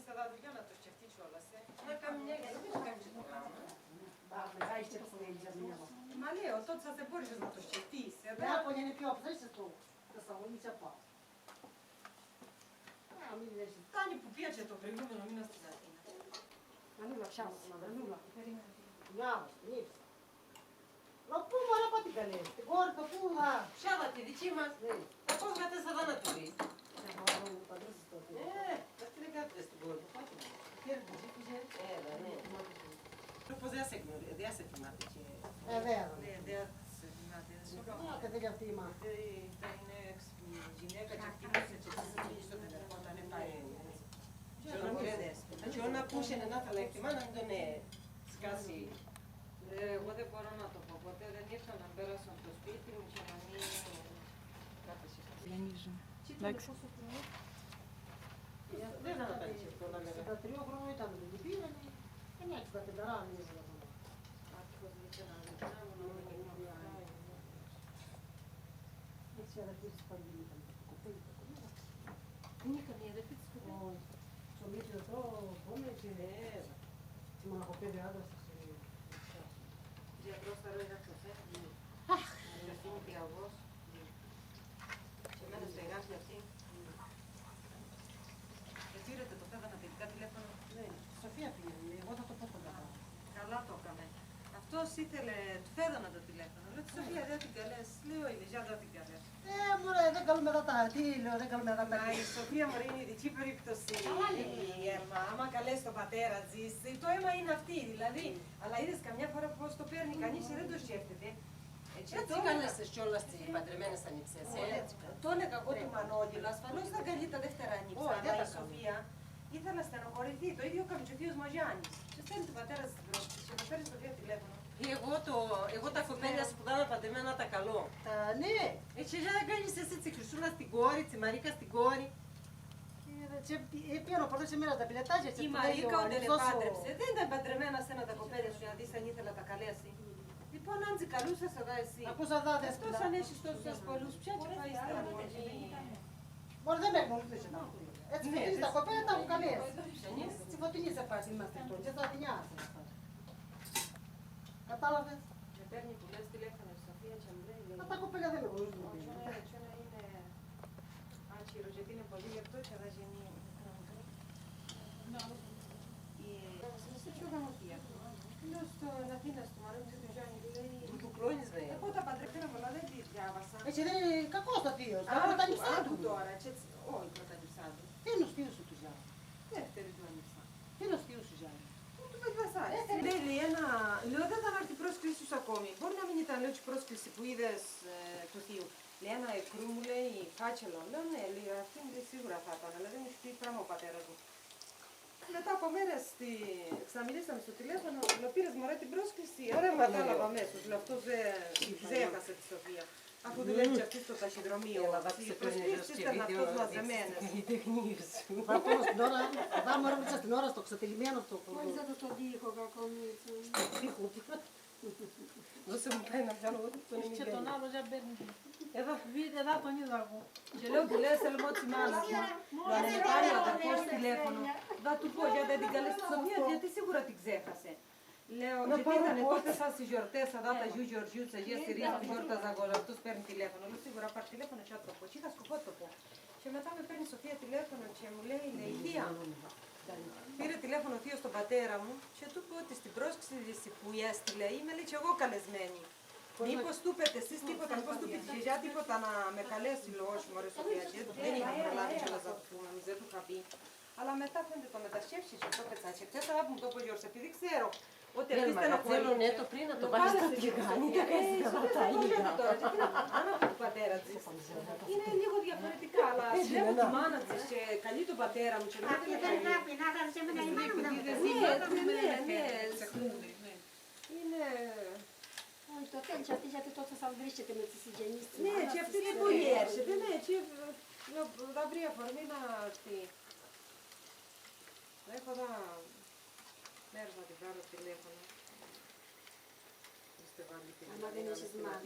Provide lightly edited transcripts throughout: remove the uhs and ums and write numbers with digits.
στα δαδριά να το σκεφτεί κιόλας, να κάνει μια και δεν κάνει το πράγμα. Μα λέω, τότε δεν μπορείς να το σκεφτείς. Ako nie piła, przecież tu. To samo mi ciapa. A mi wiesz. Κάνει που πίασε το προηγούμενο μήνα στην Αθήνα. Ανούλα, ψάχνω, ανούλα. Γεια, νύψ. Μα πού μωρά πάτε καλές, την κόρη το πού θα. Ψάδα τη δική μας. Πώς γάτες θα να του πει. Αυτή δεν κάθεται στην κόρη του. Πώς δεν σε θυμάται και... Βέβαια. Δεν σε θυμάται. Και δεν αυτή μα. Είναι γυναίκα και χτύπησε και συζητήσει στο τηλέφωνο όταν πάει. Και όταν ακούσαινε να θα εκτιμά να μην τον σκάσει. Εγώ δεν μπορώ να το πω ποτέ, δεν ήρθα να πέρασω από το σπίτι μου και να μην κάθεσαι. Εντάξει. Δεν θα τα πέτυχε αυτό να λέγα. Τα 3 χρόνια ήταν με την πήρανε. Δεν έτσι τα τενταρά αν είναι. Άτυχος λίτερα, λίτερα, Έτσι αδερφή της Παγγελή ήταν. είναι καμία αδερφή της κοπέλας. Στο μύθιο το πόνε και τη μοναχοπέδη άντρας της. Γιατρός θα λέει να το φέρνει. Αυτή διαβός. Και εμένα στεγάζει αυτή. Πήρετε το φεύγανα παιδικά τηλέφωνο. Ναι, Σοφία πήγαινε, εγώ θα το πω κοντά. Καλά το έκαμε. Αυτός ήθελε, του φέδωνα το τηλέφωνο. Λέω τη Σοφία δεν την καλές. Λέω η Λεζιά δεν την καλές. Μωρέ, δεν καλούμε εδώ τα, τι λέω, δεν καλούμε εδώ τα. Μα η Σοφία μωρέ είναι ειδική περίπτωση. Η αίμα, άμα καλέσει τον πατέρα της, το αίμα είναι αυτή δηλαδή. Αλλά είδες καμιά φορά πώς το παίρνει κανείς και δεν το σκέφτεται. Έτσι κάνεσαι κιόλας τις παντρεμένες ανιψές. Το έλεγα εγώ του Μανώλη, ασφαλώς θα καλεί τα δεύτερα ανιψά, αλλά η Σοφία ήθελα να στενοχωρηθεί. Το ίδιο έκανε και ο θείος Μαγιάννης. Και στέλνει τον πατέρα της πρόσφυγης και να παίρνει Σοφία τηλέφωνο. Εγώ τα κοπέλια σπουδάνα παντρεμένα τα καλώ. Ναι. Έτσι δεν κάνεις εσύ τη Χρυσούλα στην κόρη, τη Μαρίκα στην κόρη. Πιάνω πολλές ημέρες τα πιλετάκια. Η Μαρίκα όταν επάντρεψε δεν ήταν παντρεμένα σε ένα τα κοπέλια σου να δεις αν ήθελα να τα καλέσει. Λοιπόν, αν τσι καλούσες εδώ εσύ. Ακούσα δάδες. Εκτός αν έχεις τόσους ασπολούς, ποια και πάει στα Μπορεί δεν με εκμονηθούσε να ακούει. Έτσι φωτεινής τα κοπέλια τα έχουν καλές. Στη φωτεινή σε πάση είμαστε τώρα και στα δεινιά. Κατάλαβες. Με παίρνει που λες τηλέφωνο η Σοφία και μου λέει... Μα τα κοπέλια δεν με γνωρίζουν. Και να είναι άχυρο γιατί είναι πολύ λεπτό και θα γίνει... Σε ποιο γραμματεία. Λέω στην Αθήνα, στο Μαρόνι και του Γιάννη, λέει... Του κλώνεις με. Εγώ τα παντρευτένα πολλά δεν τη διάβασα. Έτσι δεν είναι κακός το θείος. Τα πρώτα νυψά του. Τώρα, έτσι, όχι πρώτα νυψά του. Τι είναι ο θείος σου του Γιάννη. Δεύτερη του ανυψά. Τι είναι ο θείος σου Γιάννη. Του Παγιβασάρη. Λέει ένα... Λέω δεν θα έρθει πρόσκληση σου ακόμη. Μπορεί να μην ήταν λέω η πρόσκληση που είδες του θείου. Λέει ένα εκρού μου λέει φάτσελο. Λέω ναι, λέει αυτή σίγουρα θα ήταν, αλλά δεν έχει πει πράγμα ο πατέρας μου. Μετά από μέρες ξαναμιλήσαμε στο τηλέφωνο, λέω πήρες μωρέ την πρόσκληση. Ωραία, μα κατάλαβα αμέσως. Λέω αυτός δεν έχασε τη Σοφία. Αφού δουλεύει και αυτή στο ταχυδρομείο. Οι προσκλήσεις ήταν αυτός μαζεμένες. Η τεχνική σου. Θα πω στην ώρα, θα μου ρωτήσα την ώρα στο ξετυλιγμένο στο κομμάτι. Χωρίς να το δείχω κακομίτσο. Δώσε μου πάει να πιάνω εγώ τον Και ημιγέννη. τον άλλο δεν παίρνει. Εδώ. Εδώ τον είδα εγώ. Και λέω του λέω θέλω μότσι μάνα μου. Να με πάρει ο αδερφός τηλέφωνο. Θα του πω γιατί δεν την καλέσει τη Σοφία, γιατί σίγουρα την ξέχασε. Λέω, γιατί ήταν τότε σαν στις γιορτές, θα δάτα γιου Γεωργιού, τις Αγίες Συρίες, που γιόρταζα εγώ, αυτός παίρνει τηλέφωνο. Λέω σίγουρα πάρει τηλέφωνο και άτροπο. Και είχα σκοπό το πω. Και μετά με παίρνει η Σοφία τηλέφωνο και μου λέει, Θεία, πήρε τηλέφωνο ο θείος στον πατέρα μου και του πω ότι στην πρόσκληση που έστειλε είμαι λέει και εγώ καλεσμένη. Μήπως του είπετε εσείς τίποτα, μήπως του είπετε για τίποτα να με καλέσει, λέω όχι μωρέ Σοφία, δεν είχα προλάβει κιόλας να του πούμε, δεν του είχα πει. Αλλά μετά φαίνεται το μετασκέψεις και το πετσάκι. Ξέρετε, θα μου το πω Γιώργος, επειδή ξέρω ότι αυτή Θέλω ναι το πριν να το βάλεις στα τηγάνι, δεν κάνεις τα ίδια. τώρα, γιατί να κάνω από τον πατέρα της. Είναι λίγο διαφορετικά, αλλά βλέπω τη μάνα της και καλεί τον πατέρα μου και λέω δεν Δεν πρέπει να θα σε μένα η μάνα μου να μου είναι... Όχι, το θέλει αυτή γιατί τότε θα βρίσκεται με τις συγγενείς της. Ναι, και αυτή δεν μπορεί έρχεται, ναι, και θα βρει αφορμή να έρθει. Έχω εδώ μέρος να την πάρω τηλέφωνο. Άμα δεν έχεις μάνα.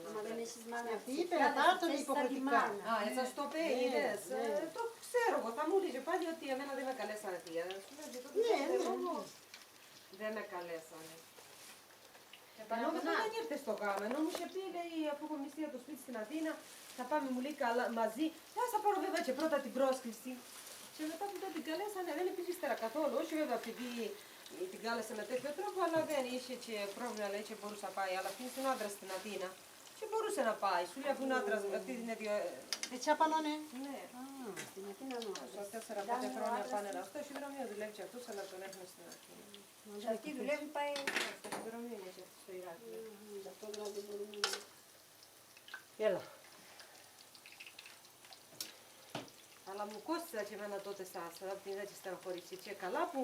Άμα δεν έχεις μάνα, Αυτή είπε να πάρουν υποχρεωτικά. Α, έτσι το πει, είδες. Το ξέρω εγώ, θα μου έλεγε πάλι ότι εμένα δεν με καλέσανε θεία. Σου λέω, τότε δεν με καλέσανε. Νόμιζα δεν ήρθε στο γάμο, ενώ μου είχε πει, λέει, αφού έχω μισθία το σπίτι στην Αθήνα, θα πάμε, μου λέει, καλά, μαζί. Θα πάρω βέβαια και πρώτα την πρόσκληση. Και μετά που δεν την καλέσανε, δεν υπήρχε ύστερα καθόλου. Όχι βέβαια επειδή την κάλεσε με τέτοιο τρόπο, αλλά δεν είχε και πρόβλημα, λέει, και μπορούσε να πάει. Αλλά αυτή είναι άντρα στην Αθήνα. Και μπορούσε να πάει. Σου λέει, αφού είναι άντρα, αυτή είναι δύο. Έτσι απανώνε. Ναι. στην Αθήνα νόμο. Στα 4-5 χρόνια πάνε να στο χειδρομείο δουλεύει και αυτός, αλλά τον έχουν στην Αθήνα. Και αυτή δουλεύει πάει. Στο χειδρομείο είναι και αυτό στο Ηράκλειο. Γι' αυτό δηλαδή μπορούμε να... Έλα. Αλλά μου κόστησε και εμένα τότε στα άστρα, που την είδα και στεναχωρήσει. Και καλά που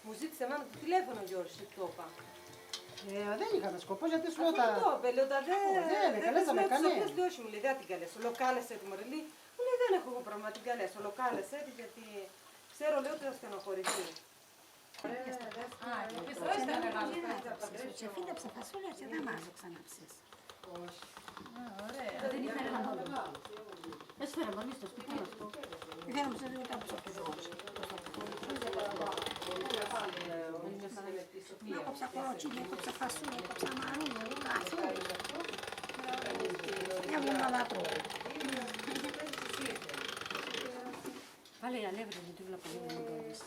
μου ζήτησε εμένα το τηλέφωνο, Γιώργος, το είπα. Δεν είχαμε σκοπό, γιατί σου λέω Αυτό το είπε, λέω, δεν καλέσαμε κανένα. Δεν όχι, μου λέει, δεν την καλέσω. Λοκάλεσε τη μωρή, μου λέει, δεν έχω εγώ πράγμα να την καλέσω. Λοκάλεσε τη, γιατί ξέρω, λέω, ότι θα στεναχωρηθεί. Σε φύντεψε φασούλια και δεν μάζω ξαναψες. Ωραία. Δεν ήθελα να δω. Έσφερα μόνοι στο σπίτι μας. Ήθελα να ψάχνω κάπου στο σπίτι μας. Έκοψα κοροτσίλια, έκοψα φασούλια, έκοψα μαρούλια, καφέ. Έβγαλα λάτρο. Πάλι η αλεύρι μου τη βλέπω λίγο να μπορείς.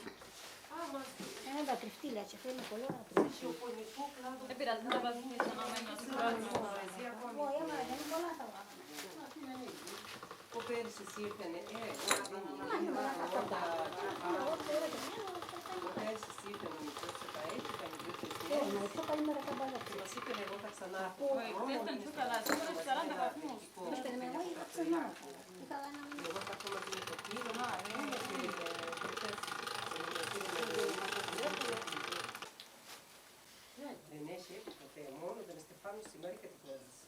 Ένα τα τριφτήλια και θέλει πολύ λάτρο. Δεν πειράζει, δεν τα βάζουμε ξανά με ένα συγκρότημα. Όχι, άμα δεν είναι πολλά θα βάλαμε. Ο πέρυσι ήρθανε, ο πέρυσι ήρθανε μικρός σε τα έτσι, τα μικρός Μα αυτό καλημέρα καμπάλα. μας είπε εγώ θα ξανάρθω. Χθες ήταν πιο καλά, σήμερα έχει 40 βαθμούς. Είστε με εγώ είχα ξανά. Είχα ένα Εγώ θα έρθω μαζί με το κύριο. Δεν έχει έρθει ποτέ, μόνο τον Στεφάνου σήμερα και την κόρηση.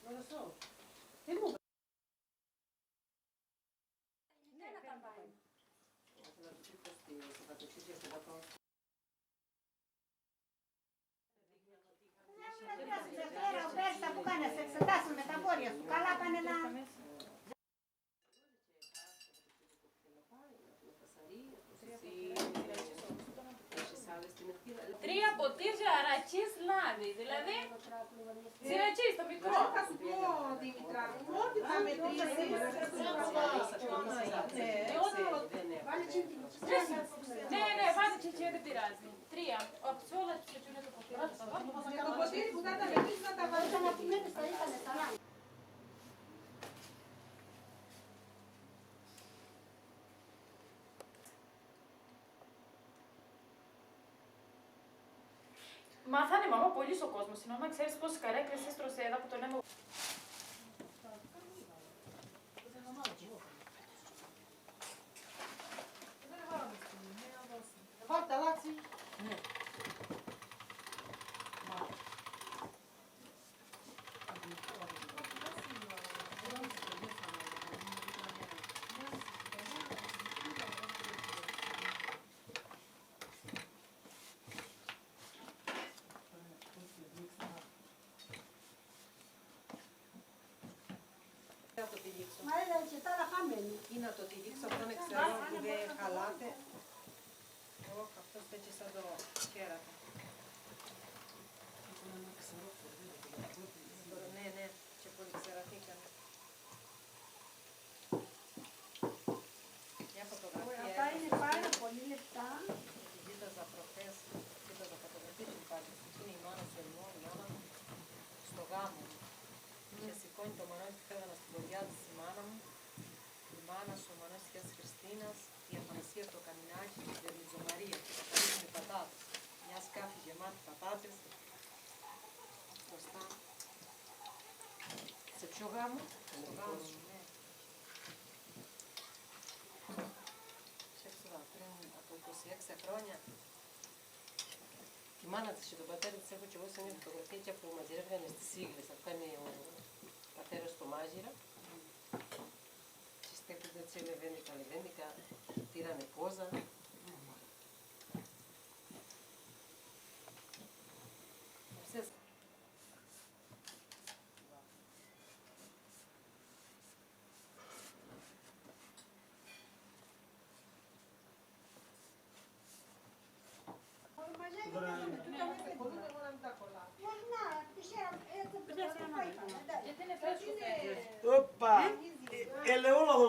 Πέρσι που κάνεις εξετάσεις με τα πόδια σου, καλά πάνε να... Τρία ποτήρια ρακής λάδι, δηλαδή σιρακής το μικρό. Θα σου πω, Δήμητρα, ό,τι θα μετρήσεις. Ναι, βάλτε και δεν πειράζει. Τρία. Από τις όλα τις πετσούνες το ποτήρι θα τα βάλω. Το ποτήρι που θα τα μετρήσεις να τα βάλεις. Να πούμε στα ήτανε καλά. Μάθανε μαμά πολύ ο κόσμος. Η μαμά ξέρεις πόσες καρέκλες έστρωσε εδώ από τον έμο. Βάλτε αλλάξει. Θα το τυλίξω. Μα έλεγα και τώρα χαμένη. Ή να το τυλίξω, αυτό δεν ξέρω που δεν χαλάτε. Αυτό έτσι σαν το κέρατο. Ναι, και πολύ ξερατήκανε. Μια φωτογραφία. Αυτά είναι πάρα πολύ λεπτά. Κοίταζα προχθές, κοίταζα φωτογραφία του πάλι. Είναι η μάνα σου, η μάνα μου, στο γάμο. Και σηκώνει το μανό και φεύγανα στην πορεία της η μάνα μου. Η μάνα σου, ο μανός της Χριστίνας, η Αφανασία το καμινάκι, η Βερνιζομαρία και τα καλύψουν οι πατάτες. Μια σκάφη γεμάτη πατάτες. Μπροστά. Σε ποιο γάμο? Στο γάμο σου, ναι. Ξέρω, πριν από 26 χρόνια, τη μάνα της και τον πατέρα της έχω και εγώ σε μια φωτογραφία και που μαζειρεύγανε στις Ήγλες. Αυτό είναι ο πατέρας του μάζειρα. Και στέκονται έτσι λεβέντικα, τύρανε πόζα.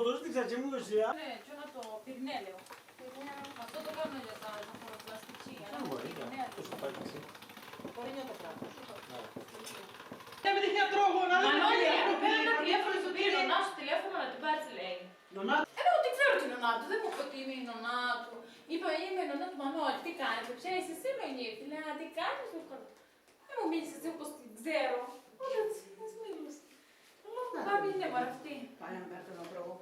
Κολούστηξα και μου ουσία. Ναι, και να το πυρνέλαιο. Αυτό το κάνουμε για τα ζαχαροπλαστική. Μπορεί να το πράγμα. Και με τυχαία τρώγω να δεν Μανώλη, πέρα ένα τηλέφωνο στο πήρε νονά σου τηλέφωνο να την πάρεις λέει. Νονά. Εγώ τι ξέρω την νονά του, δεν μου είπε ότι είμαι η νονά του. Είπα είμαι η νονά του Μανώλη, τι κάνεις, το ξέρεις εσύ με νύχτη. Λέει, τι κάνεις, δεν μου μίλησες έτσι όπως την ξέρω. Όχι έτσι, ας μίλησε. Πάμε είναι μωρά αυτή. Πάνε να πάρει τον πρόγο.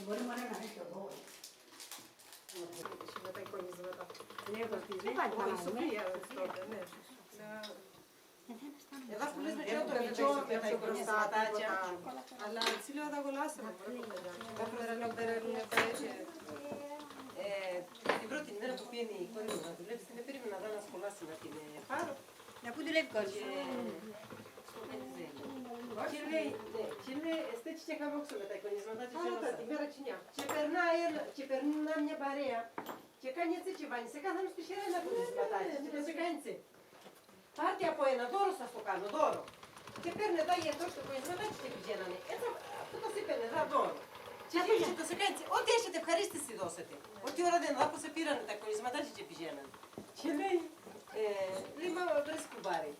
Μπορεί μόνο να έχει ο δώρο. Με τα εικονίσματα. Δεν πάει Η καλά. Σοφία τότε, ναι. Εδώ που λες με Έχω το το βιτζό βιτζό με με τα τα μπροστά τάτια. Αλλά έτσι λέω τα κολλάσαμε. Την πρώτη μέρα που πήγαινε η κόρη μου να δουλεύει, την περίμενα να σχολάσει να την πάρω. Να πού δουλεύει κόρη. Και λέει, στέτσι και χαμόξω με τα εικονίσματα και φαίνοντα τη μέρα κοινιά. Και περνά μια παρέα και κάνει έτσι και βάνει σε κάθε ένας πισέρα ένα εικονίσματα και κάνει έτσι. Πάρτε από ένα δώρο σας το κάνω, δώρο. Και παίρνε τα γιατρό στο εικονίσματα και πηγαίνανε. Έτσι αυτό το είπαινε, δα δώρο. Και πήγε το σε κάνει έτσι, ό,τι έχετε ευχαρίστηση δώσετε. Ό,τι ώρα δεν δάπω σε πήρανε τα εικονίσματα και πηγαίνανε. Και λέει, μα βρες κουμπάρι.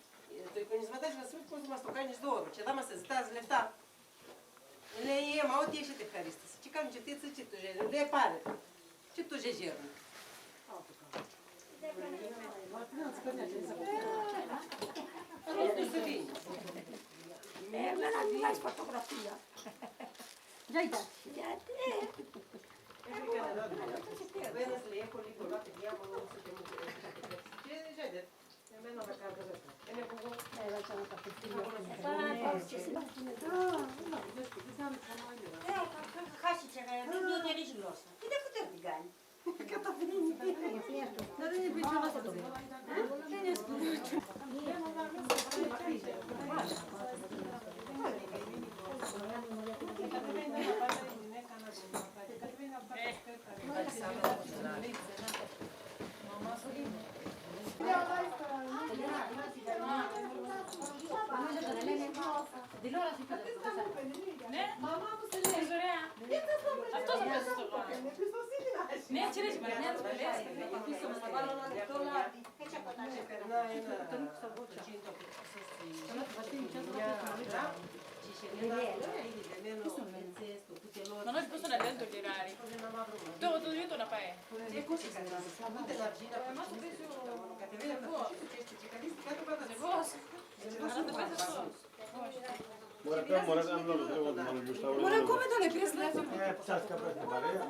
Το εικονισματάκι μας είπε πώς μας το κάνεις δώρο και θα μας ζητάς λεφτά. Λέει, μα ό,τι έχετε ευχαρίστηση. Και κάνουν και έτσι και το ζέγερουν. Λέει, πάρετε. Και το ζέγερουν. Εμένα μου βάζει φωτογραφία. Για ήταν. Γιατί. Ο ένας λέει, έχω λίγο πολλά παιδιά μου όσο και μου και ζέγερ. Εμένα θα κάνω δεν. Δεν έχω εγώ. Έβαλα να τα πετύχω. Χάσει και δεν γνωρίζει γλώσσα. Τι δεν φωτεύει την κάνει. Να δεν είναι πίσω να το δει. Ναι, μαμά μου σε λέει, ωραία. Αυτό θα πέσει στο λόγο. Ναι, έτσι λέει, παρανιά της πελές. Πίσω να βάλω ένα λεπτό λάδι. Και περνάει ένα αυτοκίνητο που Μανώλη, πώς τον αβαίνει το λιράρι. Το ίδιο να πάει. Μωρέ, πέρα μωρέ, αν λόγω δεν έχω μόνο γιουστά. Μωρέ, ακόμα τον επήρες τηλέφωνο. Ψάχτηκα πέρα στην παρέα.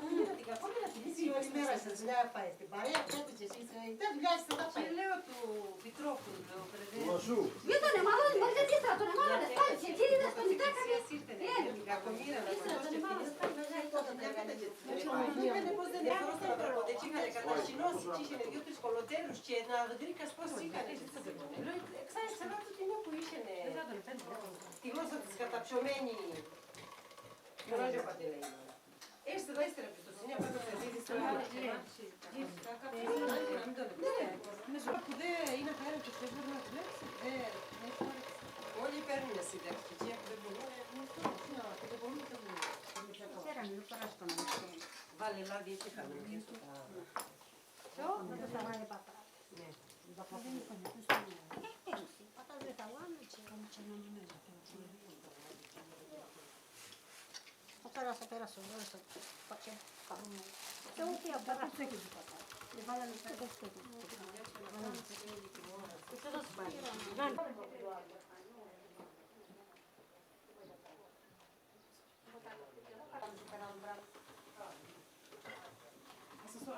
Και λέω του Πιτρόφου, λέω, Του Μασού. Μην τον εμάλω, δεν μπορείτε τι θα τον εμάλω, δεν σπάνισε. Τι είδες τον Ιτάκανε. κακομοίρα να Ήθελα τον εμάλω, δεν σπάνισε. Είπανε πως δεν έφεραν να τραγωδέ και είχαν κατασυνώσει και είχαν δύο-τρεις κολοτέρους και να δρίκας πως είχαν. Λέω, ξέρεις, ξανά το κοινό που είχαν τη γλώσσα της καταψωμένη. Γνώριζε ο Παντελέη. Έρστε εδώ ύστερα από το σύνια, πάντα θα δείτε στο άλλο. Είναι ζωή που δεν είναι χάρη και δεν μπορεί να δουλέψει. Όλοι παίρνουν σύνταξη και δεν μπορούν. Ξέρανε, δεν τώρα στον ανοιχτό. Βάλε λάδι έτσι χαμένο και στο Δεν το θα βάλει πατά. Ναι. Πατά δεν θα βάλει, θα πέρασε ο δώρος, θα πάρουμε. Και ούτε από τα στέκει του πατά. Δεν βάλανε στο στέκει. Και θα σου πάρει.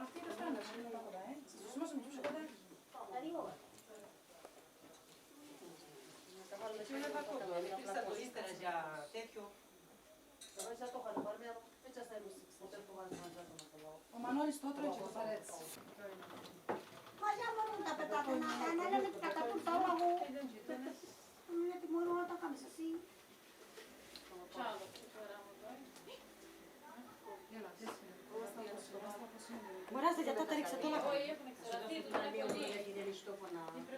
Αυτή είναι στάνταρ, είναι τα κοντά, Σας το σημάσουμε πιο κοντά. Και είναι κακό, αν υπήρξα το ύστερα για τέτοιο. Ο Μανώλης το έτρωγε και το παρέτησε. Μα για μπορούν τα πετάτε να λένε τα κατούν τα όλα εγώ. Είναι τι μόνο να τα κάνεις εσύ. Ciao, Μπορείτε για τότε ρίξε το λαγό. Poi io ho iniziato a dire, non è così.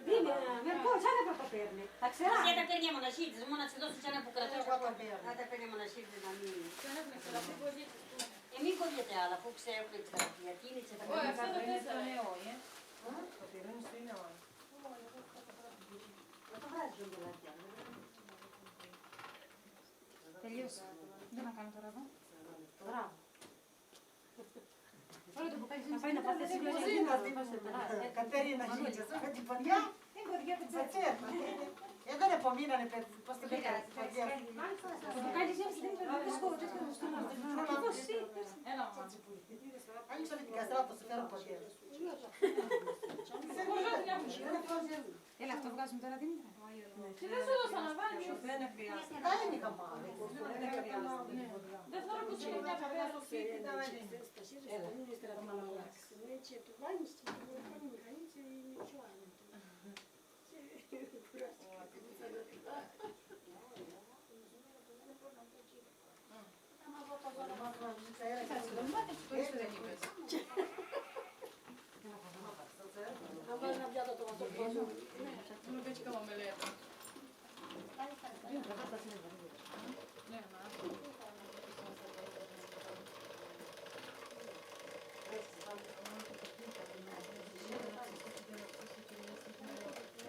Vieni, nel cuore, sai che παίρνει. Τα ξέρα. Εσύ τα παίρνει μοναχή της, μόνο να της δώσεις ένα που κρατάει. Εγώ τα παίρνω. Να τα παίρνει μοναχή της να μην... Μην κόβεται άλλα, αφού ξέρω που εξαρτία. Τι είναι Ω, αυτό το τέσσερα είναι όχι. Το πυρήνι σου είναι όλοι. Να το βγάζεις τον πελάτια. Τελείωσε. Δεν να κάνω τώρα εδώ. Μπράβο. Όλο το μπουκάλι Να πάει να πάθει Κατερίνα Γίτσα, με την ποδιά, θα τσέρνα. Δεν επομείνανε πώς την πήγανε την ποδιά. Το μπουκάλι ζεύσει δεν είναι το σκότω. Έλα, μαμά. Άνοιξα με την καστρά, θα σου φέρω ποδιά. Έλα, αυτό βγάζουμε τώρα Δήμητρα. Και δεν σου έδωσα να βάλεις. Δεν χρειάζεται. Δεν είναι καμπάρι. Δεν θέλω που σου μια καβέα στο σπίτι. Non piace come me le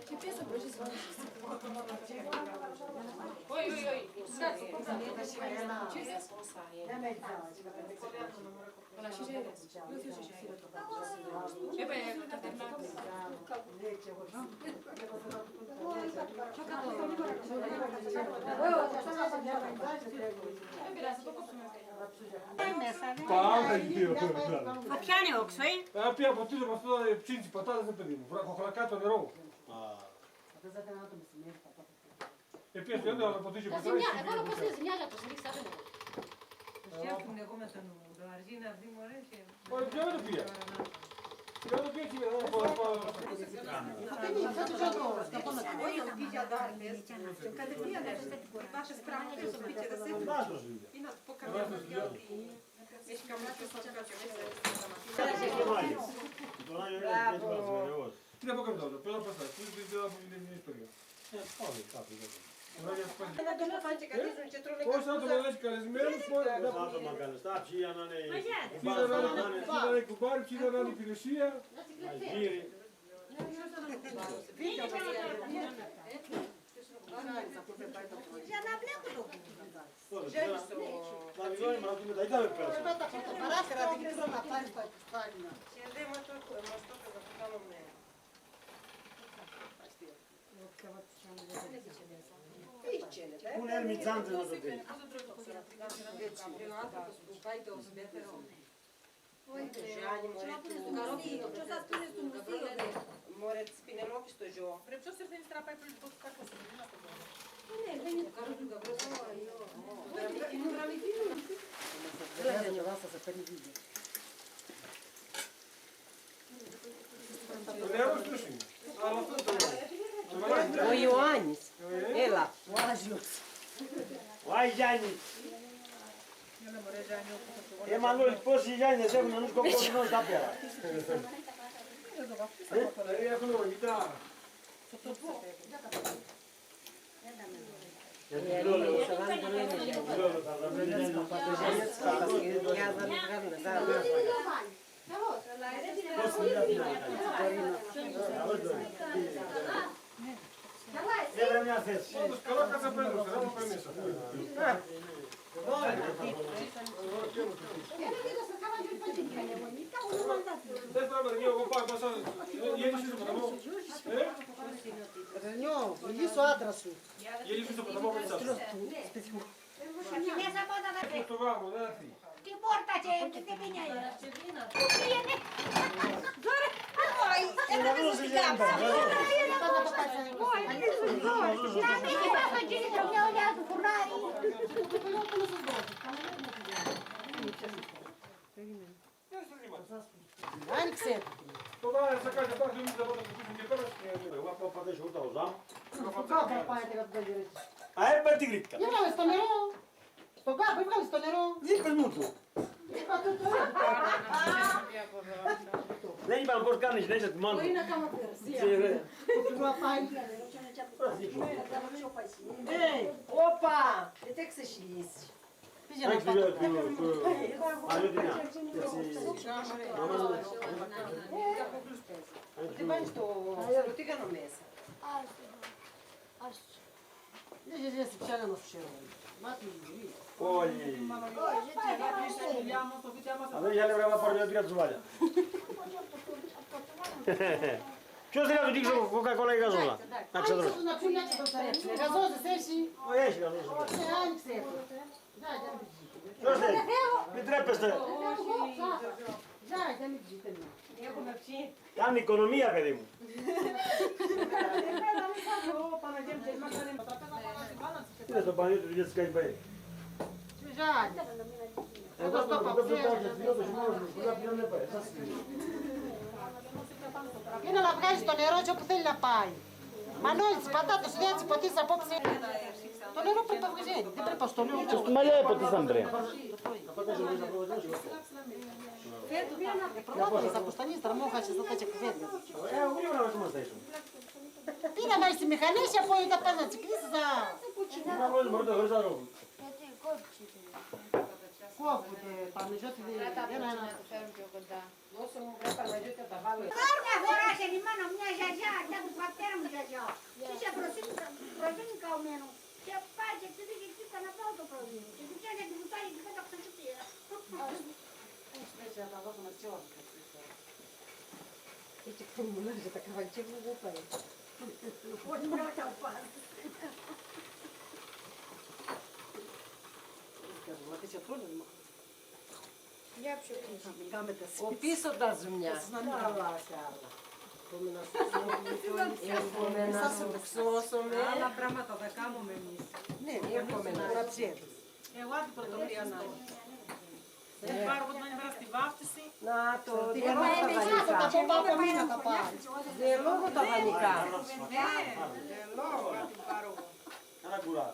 Ci penso però ci sono. Oi. Δεν με έτσι. Con la scicera. E poi Πάντα γύρω. Θα πιάνει όξο, Πει από τίσω από αυτό το ψήντσι πατάτας δεν παιδί μου. Βραχοχλακά το νερό. Επίσης δεν θα ποτίσει La ποτέ. zimia, e poi lo posso disegnare, posso fissare. Φτιάχνουν εγώ με τον το αργή να δει μωρέ και... Όχι, ποιο δεν το πήγε. Ποιο δεν το πήγε σήμερα, δεν μπορώ να πάω. Όχι, ο πήγε δάρτες. Κατευθείαν έρχεται. Ваши страны, что пить это сыр. И нас показали, ότι έχει καμιά Τι να πω κάποιο άλλο, πέρα από αυτά, τι δεν θα μου είναι μια ιστορία. Δεν τον έφανε και καθίζουν και τρώνε Όχι, θα το λες καλεσμένους, ποιοι να είναι κουμπάρι, ποιοι να είναι υπηρεσία. Για να βλέπω το Πέτα από το παράθυρα, δεν ξέρω να πάρει στα κουστάλια. Και δεν μας το κάνουμε. Πού είναι Μιτσάντζε να το πει. Ο άνθρωπος που πάει το σμπέτερο. Γιάννη, μωρέ της Πινελόπης το ζω. Πρέπει ποιος ήρθε ύστερα πάει πριν το κάρκος του. Ναι, δεν είναι το κάρκος του Γαβρός. Είναι γραμμική. Δεν διαβάσα σε παίρνει βίντεο. Το νερό ποιος είναι. Αλλά αυτό το νερό. Ο Ιωάννης. Έλα. Ο Άγιος. Άι Γιάννη. Μανώλη, πόσοι Γιάννης έχουν ενός κοκκινούς τα πέρα. Δηλαδή έχουν γητάρα. Έβρε μια θέση. Όντως καλά κάτσα πέντρος, δεν μου πένεις. Δεν θα είμαι εγώ πάω πάσα. Γέλισες στο ποταμό. Ρενιό, μιλήσει ο άντρας σου. Γέλισες στο ποταμό με τσάπη. μέσα από τα Πού το γάμο, δεν θα φύγει. την πόρτα και την πίνια. Άνοιξε. Το βάλε σε κάτι πάνω, εμείς θα πάμε να και πέρα. Εγώ από πατήσω ούτε ο Ζάμ. Στον κάπου πάτε να το γυρίσει. Α, έπαιρνε τη γρήκα. Έβγαλε στο νερό. Στον κάπου έβγαλε στο νερό. Είπες μου του. Είπα του το. Δεν είπαμε πώς κάνεις, δεν είσαι του μάνου. Μπορεί να κάνω περσία. Που του πάει. Όπα! Γιατί εξεσχυλίσει. Πήγαινε να τι πάει στο τι κάνω μέσα. Δεν ζήσει πια να σου ξέρω. Μάτι μου. Όχι. Αν δεν είχε να πάρει μια τρία τσουβάλια. Ποιος θέλει να του δείξω κοκακόλα ή γαζόλα. Να ξεδρώσει. Γαζώσεις εσύ. Όχι, έχει γαζόλα. Άνοιξε. Ποιος θέλει. Μην τρέπεστε. Ζάει, δεν μην ζείτε. Έχουμε πιει. Κάνει οικονομία, παιδί μου. Τι είναι στο πανί του γιατί κάνει πάει. Ζάει. Εγώ στο είναι να βγάζει το νερό και όπου θέλει να πάει. Μανώλη, τις πατάτες, δεν έτσι ποτίσεις απόψε. Το νερό πρέπει να βγάζει, δεν πρέπει να στο λέω. Στο μαλλιά ποτίσαν πριν. Προλάβαινες από στανείς, τραμόχασες τα τέτοια κουβέντια. Γρήγορα να μας ταΐσουν. Τι να βάλεις τη μηχανή και από τα πάντα τσικλίσεις να... Μόλις μπορείτε να βρεις άλλο. Κόβουνε πάνω, γιατί δεν είναι... Κάποια φορά σε λιμάνο μια γιαγιά, για του πατέρα μου γιαγιά. Και σε προτείνει καωμένο. Και πάει και του δίκη εκεί να πάω το προτείνει. Και του πιάνε την κουτάλη και πέταξε το πήρα. Έτσι να τα δώσουμε σε όλα. Έτσι που μου λέει τα καβαλιά μου δεν πάει. Όχι μόνο τα πάρει. Ο πίσω τα ζουμιά. Έχουμε να σου ξώσουμε. Άλλα πράγματα τα κάνουμε εμείς. Ναι, έχουμε να κρατσιέται. Εγώ την πρωτοβουλία να έχω. Δεν πάρω από την ημέρα στη βάφτιση. Να το διαλόγω τα δανεικά. Από μήνα θα πάρει. Διαλόγω τα δανεικά. Ένα κουρά.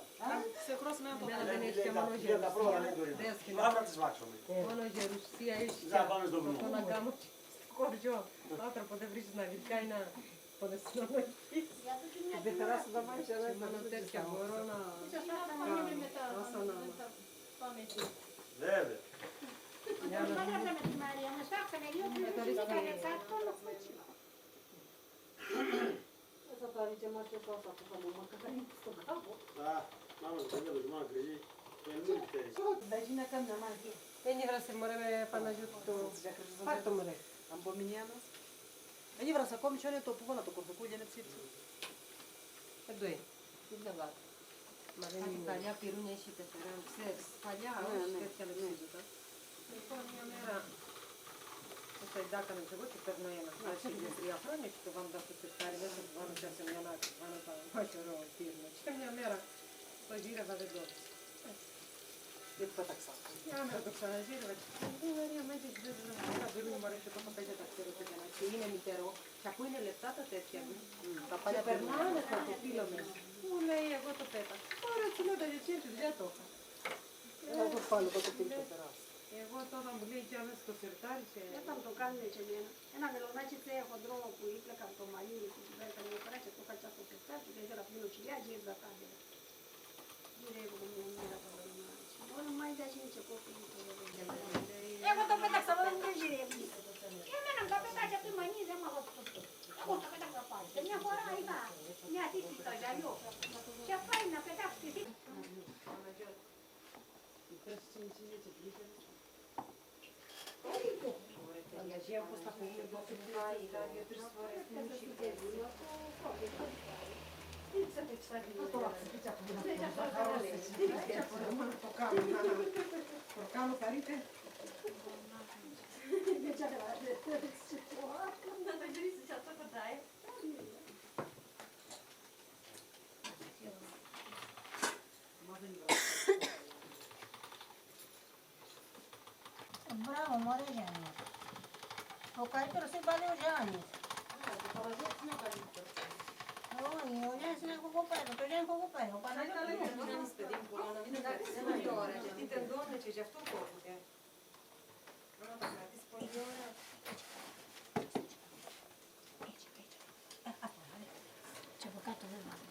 Σε χρώσουμε ένα το Εμένα δεν έχει και μόνο Τα πρόβαρα είναι γερουσία. το Δέσκυνα. Πάμε να τις βάξουμε. Μόνο γερουσία έχει. Για πάμε στο βουνό. Το να κάνω χωριό. Άνθρωπο δεν βρίσκεις να γλυκά ή να πονεσυνολογείς. Δεν περάσω τα μάτια. Μόνο τέτοια μπορώ να... Βέβαια. Μαγάζαμε τη Μαρία, μας φάξανε δύο τρεις έκανε κάτω όλο φούτσιλο. Θα το ρίξε μας και σώσα που θα μου μακαρίνει στον κάπο. Πάμε στο τέλος, μόνο κρυζί. Το ελμύρι φταίει. Δεν γίνει να κάνει μια μάχη. Δεν ήβρασε μωρέ με Παναγιώτη το... Πάρ' το μωρέ. Από μηνιά μας. Δεν ήβρασα ακόμη και είναι το που γόνα το κορδοκούλι, είναι ψήψη. Δεν το είναι. Δεν τα βάζω. Μα δεν είναι. Παλιά πυρούνια έχει τεσσερά. Ξέρεις, παλιά όχι τέτοια λεξίζοντα. Λοιπόν, μια μέρα... Όσο εντάκαμε και εγώ και παίρνω ένα χάρτη για 3 χρόνια και το βάνω τα στο τσεφτάρι μέσα που βάνω σε μια άκρη, βάνω τα μαχαιρό πύρνο. Και μια μέρα το γύρευα δεν το έπισα. Δεν το πέταξα. Μια μέρα το ξαναζύρευα και η Μαρία μέσα και δεν τα πυρούνια μου αρέσει το παπαγιά τα ξέρω παιδιά και είναι μητερό και αφού είναι λεπτά τα τέτοια μου και περνάνε θα το πύλο μέσα. Μου λέει εγώ το πέταξα. Τώρα έτσι λέω τα γιατί δεν το είχα. Εγώ πάλι το πύλο το περάσω. Εγώ τώρα μου λέει και άμεσα στο σιρτάρι και... Όταν το κάνουν έτσι ένα βελονάκι τρία χοντρό που ήπλεκα από το μαλλί που την πέρα καμία φορά και το κάτσα στο σιρτάρι και ήθελα πλήνω κοιλιά και ήρθα κάτω. Γυρεύω μια μέρα το βελονάκι. Μόνο μάλιστα είναι και κόφι το βελονάκι. Εγώ το πέταξα, αλλά δεν γυρεύει. Και εμένα μου τα πετάξει από τη μανί, δεν μ' αγώπη το σπίτι. Εγώ τα πέταξα πάλι. Και μια φορά είχα μια θήκη στο γυαλιό και πάει να πετάξει τη θήκη. Για όπως τα πούμε, εγώ πάει, δηλαδή 3 φορές μου το κάνω καρύτε. Να το γυρίσεις αυτό κοντά, Μπράβο, μωρέ Γιάννη. Ο καλύτερος είναι πάλι ο Γιάννης. Όχι, ο Γιάννης είναι κοκοπέρο, το Γιάννη κοκοπέρο. Ο Παναγιώτης είναι. Εντάξει, ώρα, γιατί τεντώνε και γι' αυτό κόβεται. Να τα κρατήσεις πολλή ώρα. Και από κάτω δεν βάλω.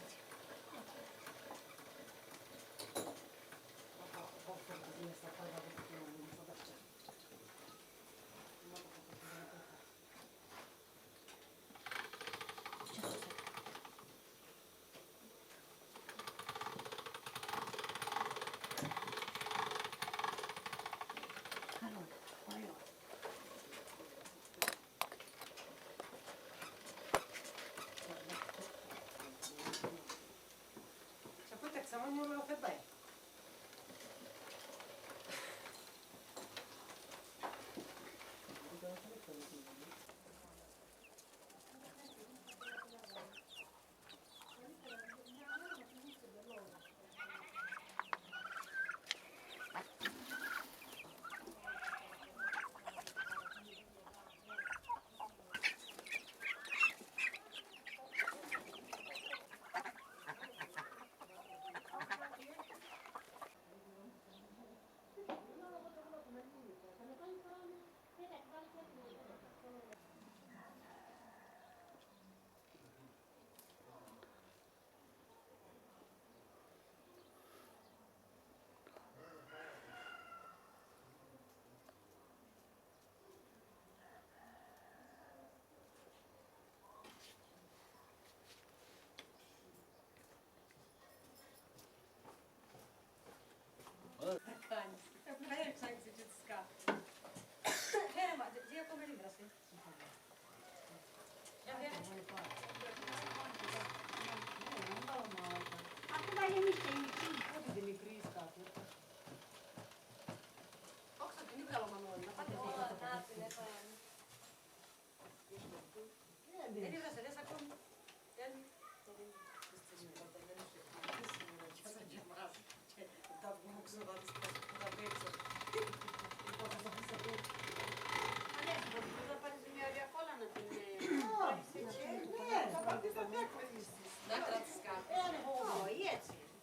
Δεν είδα λες ακόμη.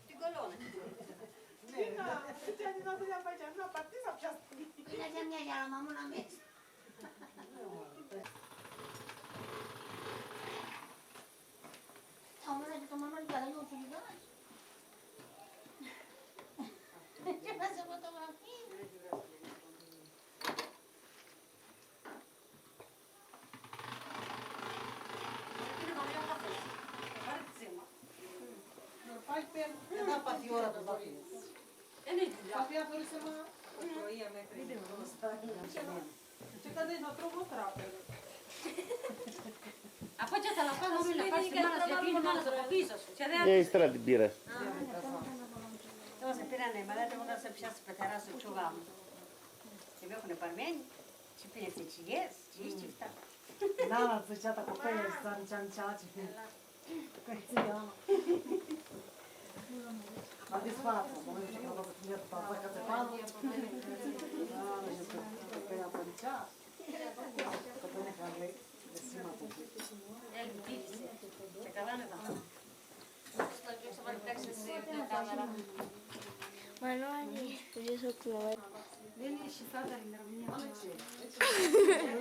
Την κολόνα. Είναι για μια γιάμα μου να μέσα. Όμως και το μόνο για λίγο του λιγάκι. Και να σε φωτογραφεί. Είναι καλό καφέ. Πάρε τη τσίμα. Δεν θα πάθει η ώρα που θα φύγεις. Το πρωί μέχρι. Και când ești la drumul trapelor. Apoi ce să-l fac, mă, la faci mala, să vin mala, să copii să ce de Ia extra de biră. Să se pirane, mă date mă să pișească pe terasă ceva. Ce veo cu neparmeni, ce pine se ci ies, ce ești sta. Nana zicea ta cu peie, star ce fi. Căițiana. Ma disfață, mă zice că vă ține tata că te fană. Nana, și că peia pălicea. Că pune carle, de sima tu. El bipse, ce cavane da. Să vă reflexe să se camera. Manuali, eu sunt cu mama. Veni și fata din România.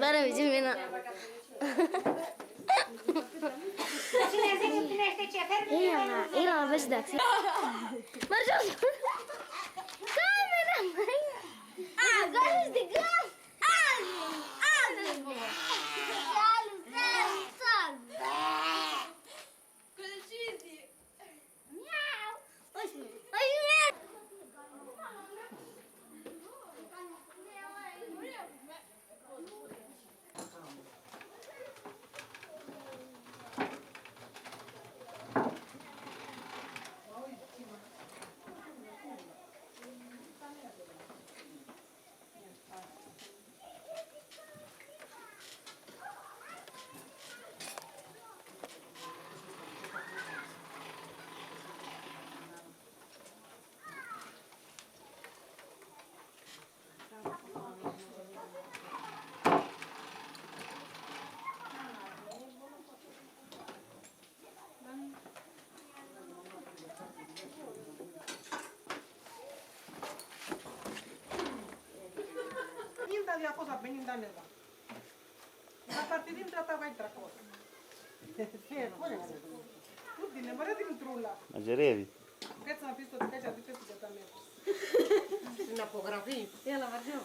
Bara vicimina. Cine zice primește ce fermi? Era la vezi de acție. Mergeam. Camera mai. Găsi de găs. Inda dia cosa ben inda neva. La parte di entrata vai tra cosa. Tutti ne vorrei di trulla. Αγερεύει. Κάτσε να πεις το δικά και να πείτε στην καταμέτρηση. Στην απογραφή. Έλα, βαριό.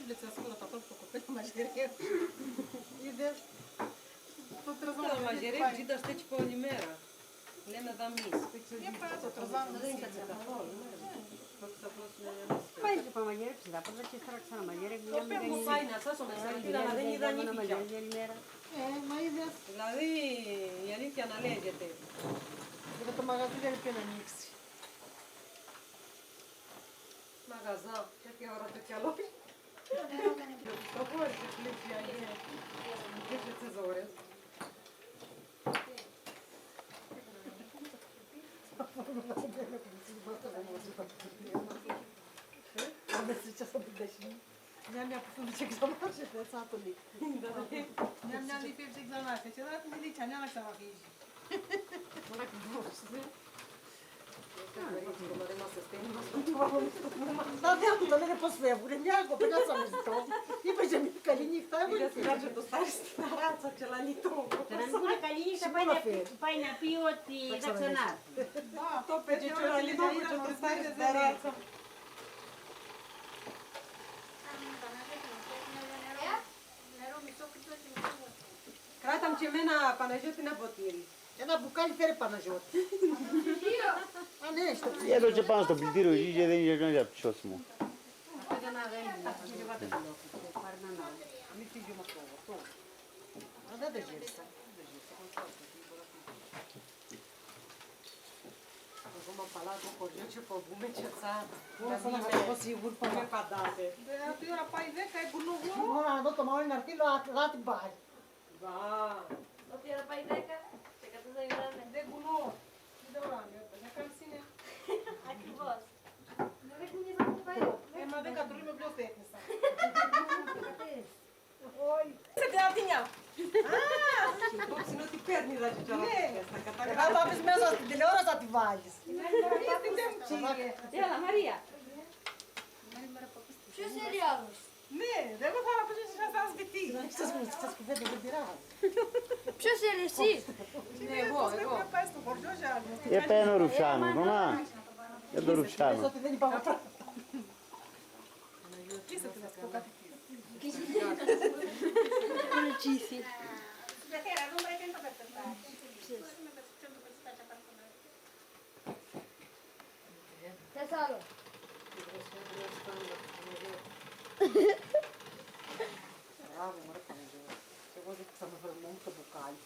Le ți-a spus la tatăl cu copilul mașerie. Είδες. Το Το τρezăm. μαγειρεύει, κοίτα στέκει πολλή μέρα. Λέμε δαμείς. E pe το τρezăm. Πάει και πάμε γέρεψη, θα πρώτα και στράξα να μαγειρεύει. Το παίρνω πάει να σας ο Μεσσαλίδα, αλλά δεν είδα νύχια. Μα είδες. Δηλαδή η αλήθεια να λέγεται. Για το μαγαζί δεν είπε να ανοίξει. Μαγαζά, τέτοια ώρα τέτοια λόγια. Προχώρησε πλήθεια, είναι. Τέτοιες τις ώρες. Am zicea să budești. Mi-a pus ce examinare de satului. Mi-am lipit ce examinare. Ce dacă mi zice, ne-am să mă fiși. Da, de-am le poți să iau. Mi-a pe casa mea zic-o. I pe ce mi-a calinic, stai bă. Idę sprawdzę, to stary staraca, cię la litu. Teraz bude kalinică, fajna piot i zakționar. Da, To będzie cię la litu, to stary staraca. Κράτα και εμένα Παναγιώτη να ποτήρι. Ένα μπουκάλι φέρε Παναγιώτη. Αν έστω. Ia duce πάνω στο πλυντήριο εκεί και δεν είναι για ψώσιμο. Μην φύγει όμως το. Αν δεν δεχέσαι. m-am palat cu horiu ce păbume, ce țară. Nu, Dar să nu mine e sigur pe Nu mă. e padate. Tu era pai veca, e bunovo. Nu, am dat-o mai în artil la bani. Da. O ti era pai deca? Te că tu să intrane. De bunovo. De ora, ne cam sine. Aqui vos. Não é que ninguém sabe pai. E ma de ca dorime bibliotecnica. Oi. Se te atinha. Tot ținut i perni la ce Era la vezi mea să de ora să te vagi. Ela, Maria. Ce serial? Ne, devo fare la faccia se sta svitti. Ce să spune de gândira. Ce serial, sì. Ne, bo, questo horiu já. E pe Rușanu, nu na? E de Rușanu. Să te veni pe acolo. Chi se te la spocati? Precisi. Tesoro. Bravo, mă rog, ce vă zic să mă văd multă bucali.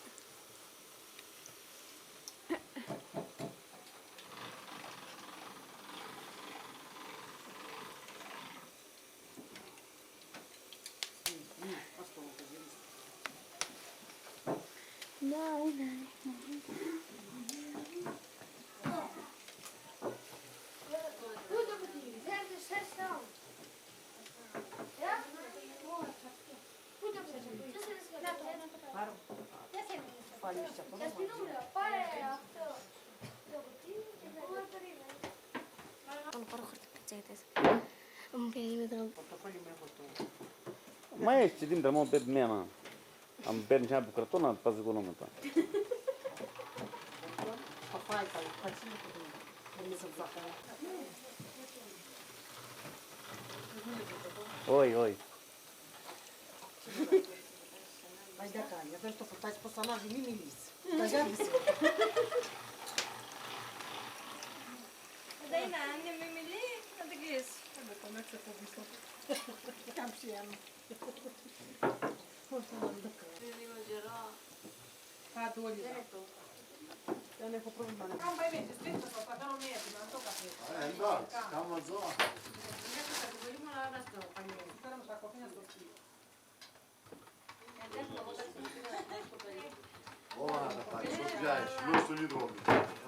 Asta mă gândesc. Não, não. Tudo bem, verde sessão. Ja? Tudo bem. Paru, faliște acolo. Ja spinule, pare acto. Am părut foarte pățăitesc. Am venit de Portofoliul meu cu Mai ești dintre mă pe mea. Am pe nici bucrătona, pe zic unul ta. papai, care faci nu să facă. Oi. Mas da cara, eu estou fazendo para sanar de mimilis. Tá já disse. Daí na Anne Mimili, não te quis. Como é que você foi visto? Cam și am. Adoli. Eu ne cu problema. Cam mai bine, spintă sau poate nu merge, m-am tot ca pe. Da, cam la zona. Sperăm să acopine să fie. Ова, да так, што гледаеш, ношто ни друго.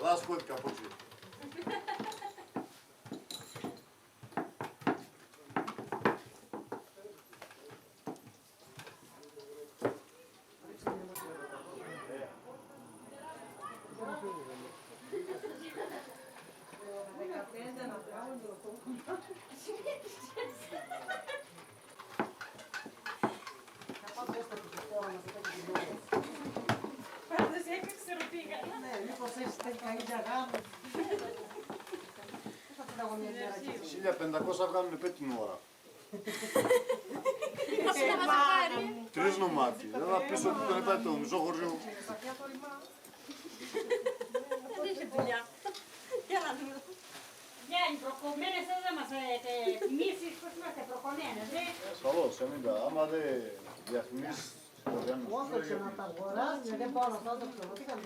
Разход ка почи. Ne posești să te aici aram. 1500 βγάλουν 5 την ώρα. Você vai sacar? Τρεις νομάτι. Έλα πίσω που τον υπάρχει το μισό χωριό. Vieni, procomene se ma se te misi questo te procomene, ne? Ασφαλώς, εμείντα. Άμα δεν διαφημίσεις το διάμεσο. Oameni ce n-a dat ora, ne de bani asta de că nu te cam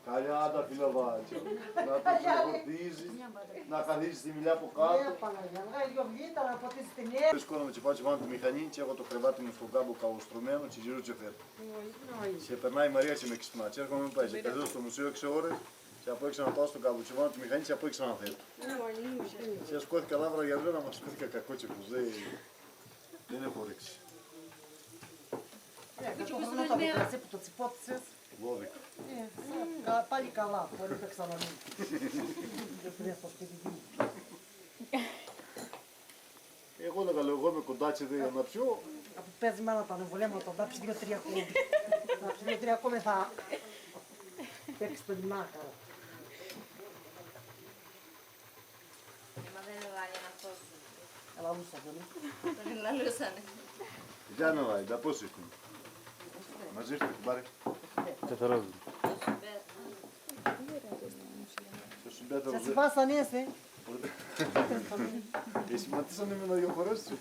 Καλιά τα φιλαβάκια. Να το φορτίζει, να καθίσει τη μιλιά από κάτω. Σηκώνομαι και πάω και πάνω τη μηχανή και έχω το κρεβάτι μου στον κάμπο καουστρωμένο και γύρω και φέρνω. Και περνάει η Μαρία και με ξυπνά. Και έρχομαι πάει και καζώ στο μουσείο 6 ώρες και από έξω να πάω στον κάμπο και πάνω τη μηχανή και από έξω να φέρνω. Και σκόθηκα λάβρα για δουλειά, μα σκόθηκα κακό και που δεν έχω ρίξει. Βόδικα. Πάλι καλά, μπορεί να ξαναμείνει. Δεν πρέπει να σπίτι. Εγώ έλεγα, λέω, εγώ είμαι κοντάτσι για να πιω. Από παίζει μάνα τα νεμβολέματα, θα ψει 2-3 κόμμα. Θα ψει 2-3 κόμμα θα παίξει τον μάκαρα. Αλλά λούσανε. Για να δει, πώς έχουν. Μαζί σου την πάρει. Τεθερόζου. Θα σε βάσα νέσε. Σχηματίσανε με να διοχωρέσουν.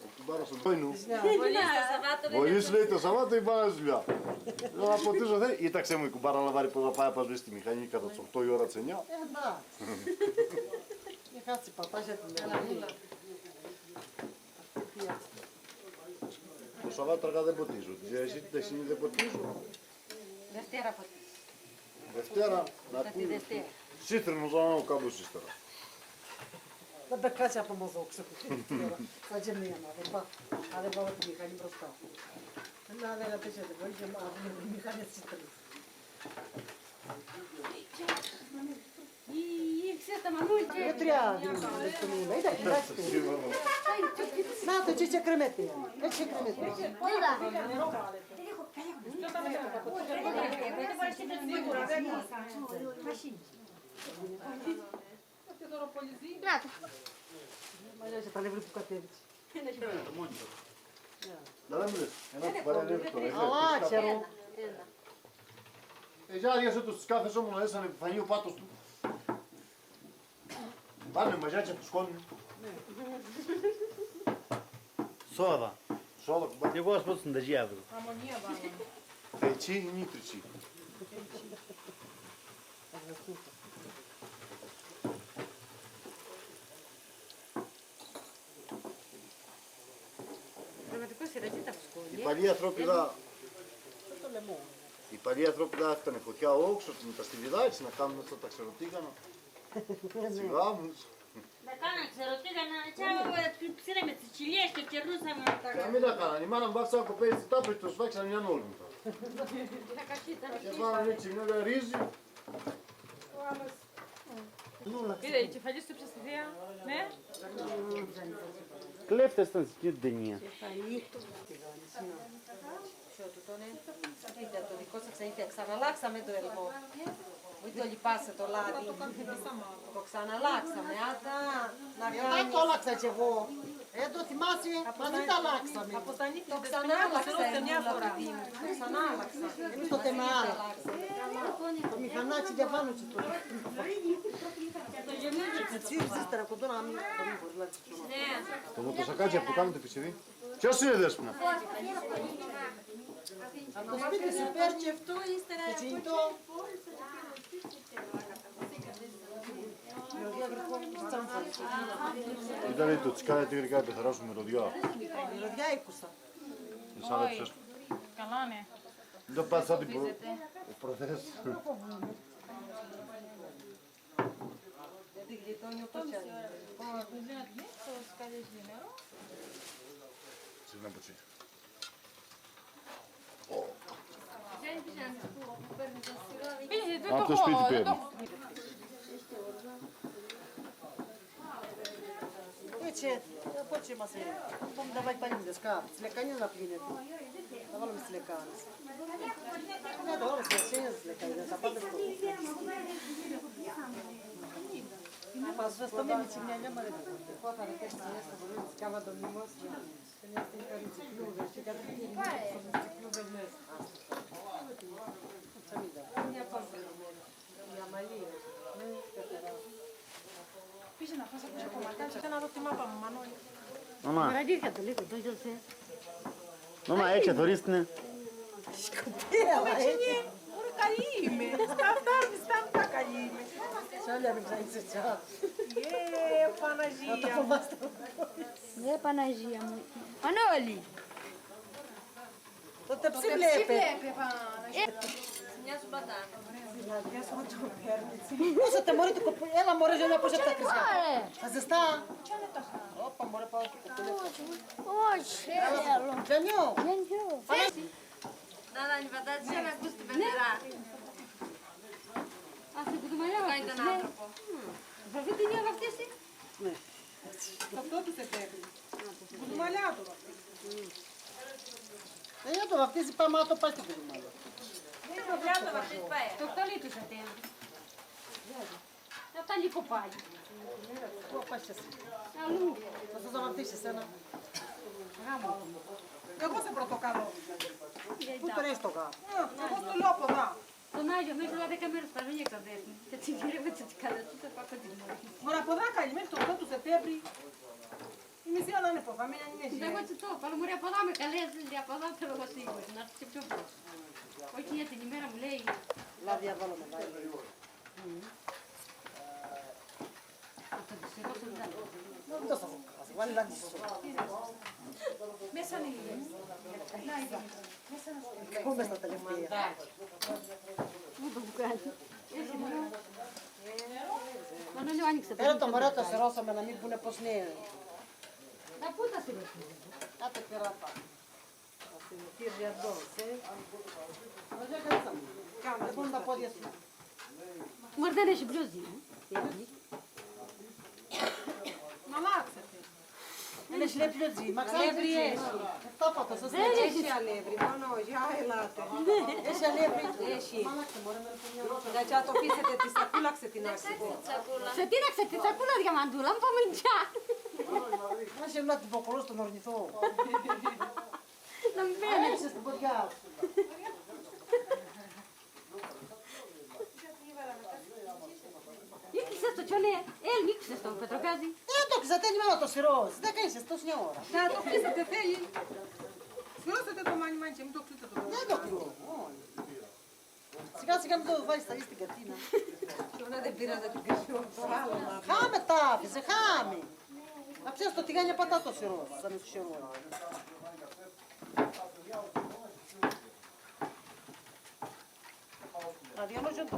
Ο κουμπάρος τώρα στον Τόινου. Σαββάτο Βοηθούς λέει το Σαββάτο ή πάνε στη δουλειά. Να ποτίζω θε, κοίταξε μου η κουμπάρα να βάρει που θα πάει να πας στη μηχανή κατά τις 8 η ώρα τις 9. Εντάξει. Είχα τσιπατάσια την μέρα. Το Σαββάτο αργά δεν ποτίζω. Εσύ την τεσσινή δεν ποτίζω. Δευτέρα ποτέ. Δευτέρα να ακούει. Σύτρινος να έχω κάμπος ύστερα. Δεν πεκάτσει από μозок, ξεχωρίζει. Θα τζεμία να δεν πάω. Αν δεν πάω τη μηχανή μπροστά. Να δεν απέσετε πολύ και τη μηχανή της τρεις. Я трябва да изпълним. Ей да, на, то че кремете. Че кремете. Μάλιστα, τα λεύρει που κατέβηκε. Να δεν μου λες, ένα κουμπάρι λεπτό. Αλλά, ξέρω. Για άριασε τους σκάφες όμως να έσανε επιφανεί ο πάτος του. Πάνε μαζιάτια του σκόνου. Soda. Soda κουμπάρι. Eu gosto muito de diabo. Αμμονία βάλαμε. Τριτσί ή νήτριτσι. Πραγματικός χαιρετίτα που σκόνη. Οι παλιοί ανθρώποι δα... Οι παλιοί ανθρώποι δα έφτανε φωτιά όξο, με τα στιβιδάκια να κάνουν αυτά τα ξεροτήγανα. Τσιγάμους. Да канат се ротига на начало, ψήναμε τις τσιλιές και κερνούσαμε Να μην τα κάνανε, η μάνα μου βάφτισε ένα κοπέλι στη τάπη, το σφάξανε μια νόλμητα. Και πάνε έτσι μια ρύζι. Είδε, η κεφαλή του στη θεία. Ναι. Κλέφτες ήταν στην ταινία. Το δικό σας ξανήθια, ξαναλλάξαμε το ελμό. Μην το λιπάσε το λάδι. Το ξαναλλάξαμε, άτα να Δεν το άλλαξα κι εγώ. Το θυμάσαι, μα δεν τα αλλάξαμε. Το ξανάλλαξα μια φορά. Το ξανάλλαξα. Εμείς το θέμα άλλο. Το μηχανάκι για πάνω και το. Τσίρις ύστερα κοντό να μην μπορεί να τσίρις. Το μοτοσακάκι που κάνετε πισιδί. Ποιος είναι δέσποινα. Από το σπίτι σου παίρνει αυτό ύστερα το κινητό. Ήταν το τσικάρι τίγρικα η πεθαρά σου με ροδιά. Μυρωδιά ήκουσα. Σαν έψες. Καλά, ναι. Δεν το πάτησα την προθέση. Γιατί γλιτώνει ο Κοτσιάνης. Συγγνώμη ποτσί. Από το σπίτι παίρνει. Έτσι, από έτσι μας είναι. Πάμε давай палим за скап. С лекарни наплинет. Давай с лекарни. Да, давай с лекарни, с лекарни. Запады что? Mas já estou me tinha já mas qual para que essa bolsa ficava do limos. Tem que ir de clube, fica de clube mesmo. Minha pastora. Minha Maria. Πήγε να φας από το κομματάκι και να δω τι μάπα μου, Μανώλη. Μαμά, Родилька далеко, то идёт все. μαμά, έτσι θωρίστηνε. Ωραία, καλή είμαι. Σταύτα καλή είμαι. Σάλια μην ξέρεις τσά. Παναγία. Ναι, Παναγία μου. Μανώλη. Τότε ψηβλέπε. Μια σου μπατάνα. Πούσατε μωρέ το κοπού. Έλα μωρέ ζωνιά πώς τα κρυσιά. Θα ζεστά. Όπα μωρέ πάω στο τηλέφωνο. Όχι, θέλω. Τζανιό. Δεν θέλω. Να δει πατάτια να ακούς την πεντερά. Αυτό που το μαλλιά Κάνει τον άνθρωπο. Θα δει την ίδια βαφτίσει. Ναι. Αυτό του Σεπτέμβρη. Κουτουμαλιά του. Δεν το βαφτίζει πάμε να το πάει στην κουτουμάλα. Το κτολί του Σεπτέμβρη. Αυτά λίγο πάλι. Πού πας εσύ. Αλλού. Θα σας βαφτίσεις ένα. Εγώ σε πρωτοκαλώ. Πού τρέχεις το γάμο. Εγώ στο λέω από εδώ. Τον Άγιο μέχρι 10 μέρες τα βίνια ξαδέρνει. Και τσιγύρευε και καλά του θα πάω την μόρφη. Μωρά από εδώ καλή μέχρι το 8 του Σεπτέμβρη. μισή ώρα είναι πόφα, μην είναι Εγώ τι το είπα, μου ρε αποδάμε καλές, αποδάμε θέλω εγώ σίγουρα, να έρθει και πιο πρώτα. Όχι για την ημέρα μου λέει. Λάδι αβάλαμε, λάδι. Αυτό το σειρό το δάμε. Δεν το θα φοκάσει, βάλει λάδι σου. Μέσα είναι. Να είδα. Κούμε στα τελευταία. Μου το βγάλει. Μα δεν λέω άνοιξε. Θέλω το μωρό το σειρώσαμε να μην πούνε πως είναι. Να πού τα σειρώσουμε. Κάτε πειράτα. Τύρια εδώ, δεν κάτσαμε. Δεν μπορούν τα πόδια σου. Μωρ δεν έχει μπλούζι. Μαλάξατε. Δεν έχει λέει πλούτζι, μα Αλεύρι ξέρεις έχει. αυτό από το Δεν έχει αλεύρι, μόνο για ελάτε. Έχει αλεύρι. Έχει. Να και το πείσετε τη σακούλα ξετινάξει. Σε τίναξε τη σακούλα διαμαντούλα, μου πάμε ντιά. Να σε να την ποκολώ στον ορνηθό. Να μην πένε. Έξε στην ποδιά σου. Ήξεσαι το τσολέ, ήξεσαι το πετροπέζι. Δεν το ξατένει μόνο το σειρός. Δεν κάνεις τόση μια ώρα. Να το κλείσετε θέλει. Σιώσετε το μάνι μάνι και μην το κλείσετε το Δεν το κλείνω. Σιγά σιγά μην το βάλεις στα στην κατίνα. Τώρα δεν πήραζα την καρδιό. Χάμε τα άφησε, χάμε. Να ξέρεις το τηγάνια πατά το σειρός, σαν το σειρό. Θα διαλώσω το.